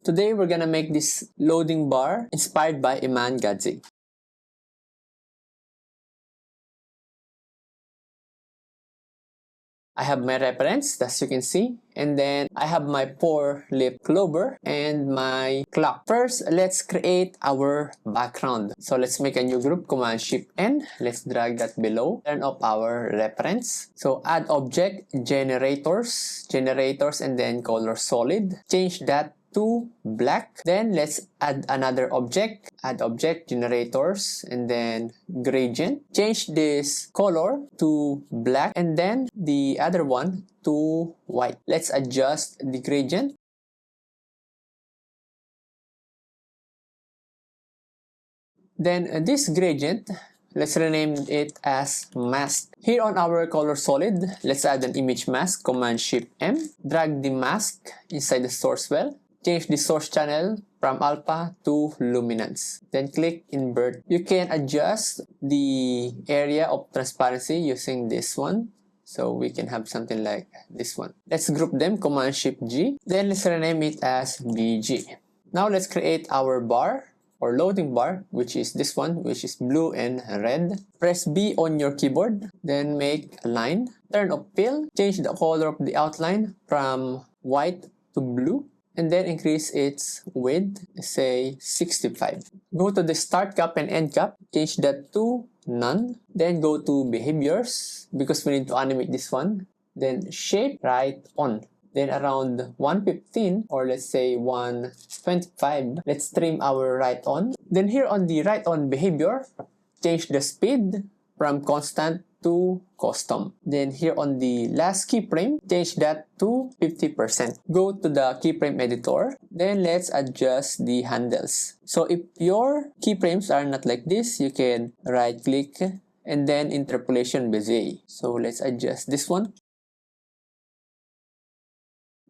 Today we're gonna make this loading bar inspired by Iman Gadzhi. I have my reference, as you can see, and then I have my 4-leaf clover and my clock. First, let's create our background. So let's make a new group, Command-Shift-N. Let's drag that below. Turn off our reference. So add object, generators, and then color solid. Change that to black. Then let's add another object, add object, generators, and then gradient. Change this color to black and then the other one to white. Let's adjust the gradient. Then this gradient, let's rename it as mask. Here on our color solid, let's add an image mask, Command-Shift-M. Drag the mask inside the source well. Change the source channel from alpha to luminance. Then click invert. You can adjust the area of transparency using this one. So we can have something like this one. Let's group them, Command-Shift-G. Then let's rename it as BG. Now let's create our bar or loading bar, which is this one, which is blue and red. Press B on your keyboard, then make a line. Turn off fill. Change the color of the outline from white to blue. And then increase its width, say 65. Go to the start cap and end cap, change that to none. Then go to behaviors, because we need to animate this one. Then shape right on. Then around 115 or let's say 125, let's trim our right on. Then here on the right on behavior, change the speed from constant to custom. Then here on the last keyframe, change that to 50%. Go to the keyframe editor. Then let's adjust the handles. So if your keyframes are not like this, you can right click and then interpolation bezier. So let's adjust this one.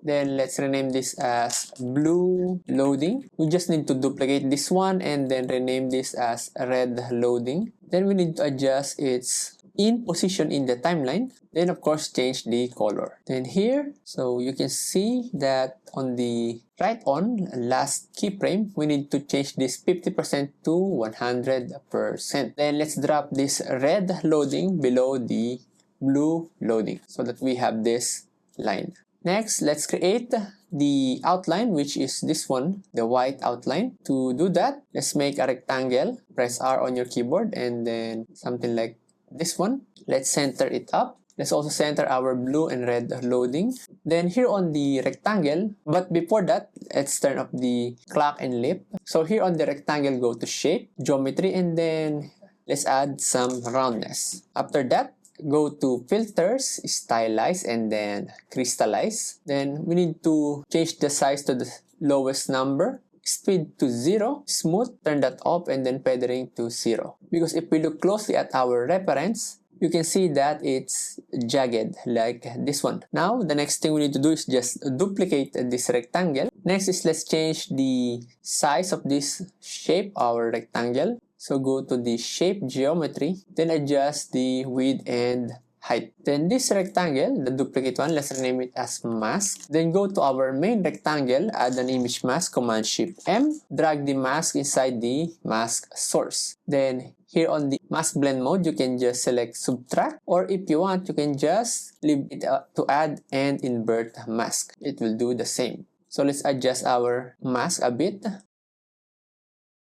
Then let's rename this as blue loading. We just need to duplicate this one and then rename this as red loading. Then we need to adjust its in position in the timeline. Then of course change the color. Then here, so you can see that on the right on last keyframe, we need to change this 50% to 100%. Then let's drop this red loading below the blue loading so that we have this line. Next, let's create the outline, which is this one, the white outline. To do that, let's make a rectangle. Press R on your keyboard and then something like this one. Let's center it up. Let's also center our blue and red loading. Then here on the rectangle, but before that, let's turn off the clock and lip. So here on the rectangle, go to shape, geometry, and then let's add some roundness. After that, go to filters, stylize, and then crystallize. Then we need to change the size to the lowest number, speed to 0, smooth, turn that off, and then feathering to 0. Because if we look closely at our reference, you can see that it's jagged like this one. Now, the next thing we need to do is just duplicate this rectangle. Next is let's change the size of this shape, our rectangle. So go to the shape geometry, then adjust the width and height. Then this rectangle, the duplicate one, let's rename it as mask. Then go to our main rectangle, add an image mask, Command-Shift-M. Drag the mask inside the mask source. Then here on the mask blend mode, you can just select subtract, or if you want, you can just leave it to add and invert mask. It will do the same. So let's adjust our mask a bit.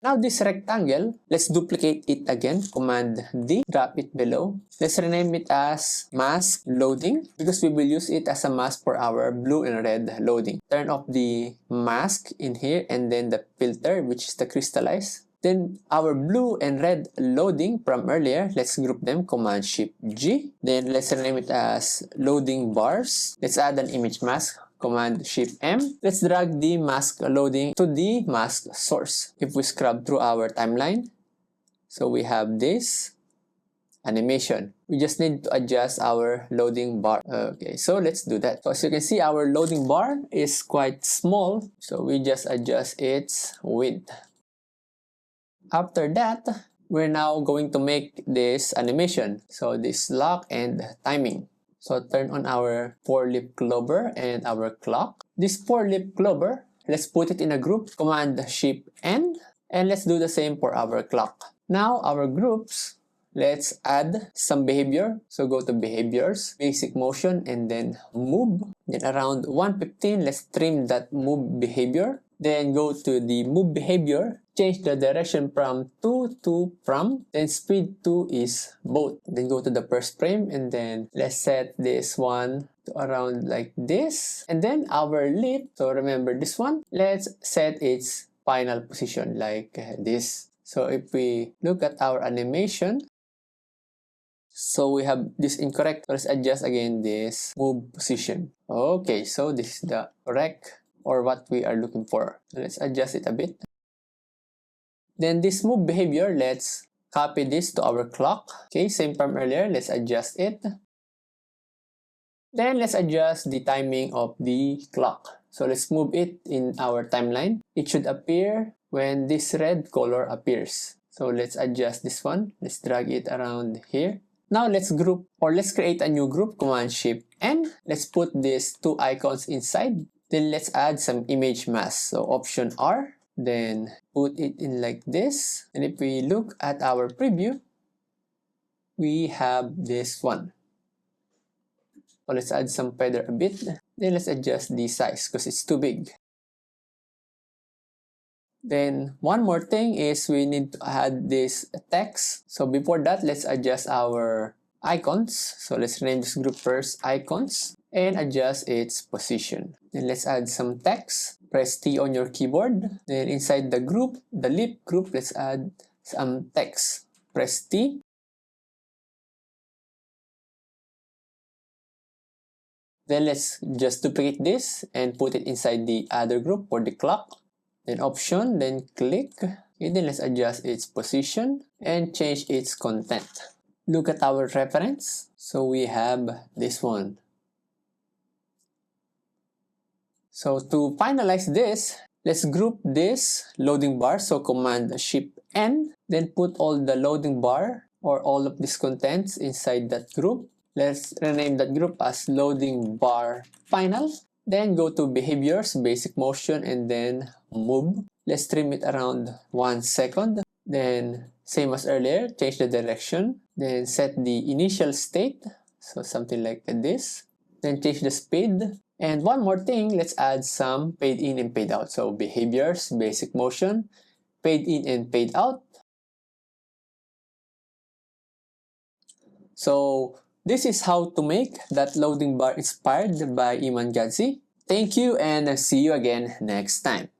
Now this rectangle, let's duplicate it again, Command-D, drop it below. Let's rename it as mask loading because we will use it as a mask for our blue and red loading. Turn off the mask in here and then the filter, which is the crystallize. Then our blue and red loading from earlier, let's group them, Command-Shift-G. Then let's rename it as loading bars. Let's add an image mask, Command-Shift-M. Let's drag the mask loading to the mask source. If we scrub through our timeline, so we have this animation. We just need to adjust our loading bar. Okay, so let's do that. So as you can see, our loading bar is quite small, so we just adjust its width. After that, we're now going to make this animation. So this lock and timing. So turn on our 4-leaf clover and our clock. This 4-leaf clover, let's put it in a group, Command Shift N, and let's do the same for our clock. Now our groups, let's add some behavior. So go to behaviors, basic motion, and then move. Then around 115, let's trim that move behavior. Then go to the move behavior, change the direction from to from, then speed to is both. Then go to the first frame, and then let's set this one to around like this. And then our leap, so remember this one, let's set its final position like this. So if we look at our animation, so we have this incorrect. Let's adjust again this move position. Okay, so this is the correct or what we are looking for. Let's adjust it a bit. Then this move behavior, let's copy this to our clock. Okay, same from earlier, let's adjust it. Then let's adjust the timing of the clock. So let's move it in our timeline. It should appear when this red color appears. So let's adjust this one. Let's drag it around here. Now let's group, or let's create a new group, Command Shift N. Let's put these two icons inside. Then let's add some image mask. So Option R, then put it in like this. And if we look at our preview, we have this one. So let's add some feather a bit. Then let's adjust the size because it's too big. Then one more thing is we need to add this text. So before that, let's adjust our icons. So let's rename this group first icons and adjust its position. Then let's add some text. Press T on your keyboard. Then inside the group, the leap group, let's add some text. Press T. Then let's just duplicate this and put it inside the other group for the clock. Then Option, then click. And then let's adjust its position and change its content. Look at our reference. So we have this one. So to finalize this, let's group this loading bar. So Command Shift N, then put all the loading bar or all of these contents inside that group. Let's rename that group as loading bar final. Then go to behaviors, basic motion, and then move. Let's trim it around 1 second. Then same as earlier, change the direction. Then set the initial state. So something like this. Then change the speed. And one more thing, let's add some fade in and fade out. So behaviors, basic motion, fade in and fade out. So this is how to make that loading bar inspired by Iman Gadzhi. Thank you and see you again next time.